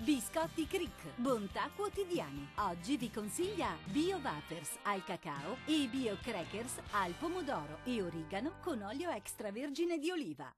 Biscotti Cric, bontà quotidiani. Oggi vi consiglia Bio Wafers al cacao e Bio Crackers al pomodoro e origano con olio extravergine di oliva.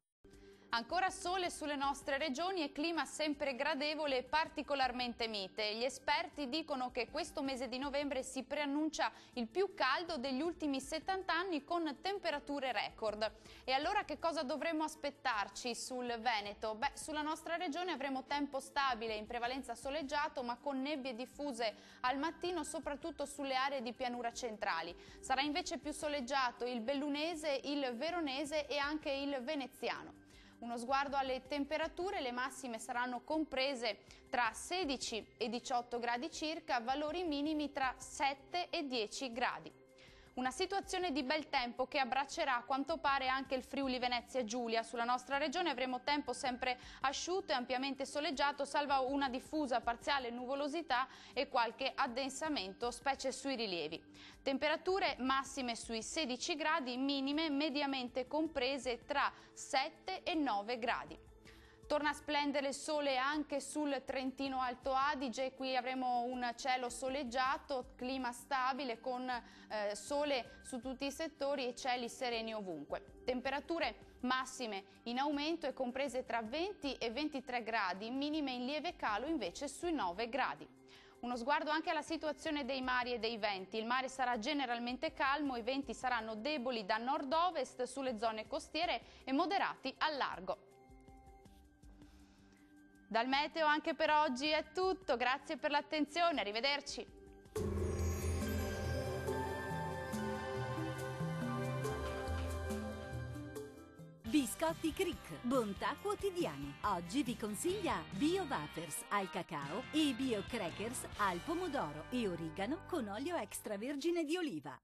Ancora sole sulle nostre regioni e clima sempre gradevole e particolarmente mite. Gli esperti dicono che questo mese di novembre si preannuncia il più caldo degli ultimi 70 anni con temperature record. E allora che cosa dovremmo aspettarci sul Veneto? Beh, sulla nostra regione avremo tempo stabile, in prevalenza soleggiato, ma con nebbie diffuse al mattino, soprattutto sulle aree di pianura centrali. Sarà invece più soleggiato il bellunese, il veronese e anche il veneziano. Uno sguardo alle temperature: le massime saranno comprese tra 16 e 18 gradi circa, valori minimi tra 7 e 10 gradi. Una situazione di bel tempo che abbraccerà a quanto pare anche il Friuli Venezia Giulia. Sulla nostra regione avremo tempo sempre asciutto e ampiamente soleggiato, salvo una diffusa parziale nuvolosità e qualche addensamento, specie sui rilievi. Temperature massime sui 16 gradi, minime mediamente comprese tra 7 e 9 gradi. Torna a splendere il sole anche sul Trentino Alto Adige. Qui avremo un cielo soleggiato, clima stabile con sole su tutti i settori e cieli sereni ovunque. Temperature massime in aumento e comprese tra 20 e 23 gradi, minime in lieve calo invece sui 9 gradi. Uno sguardo anche alla situazione dei mari e dei venti. Il mare sarà generalmente calmo, i venti saranno deboli da nord-ovest sulle zone costiere e moderati al largo. Dal meteo anche per oggi è tutto, grazie per l'attenzione, arrivederci. Biscotti Cric, bontà quotidiani. Oggi vi consiglia Bio Wafers al cacao e Bio Crackers al pomodoro e origano con olio extravergine di oliva.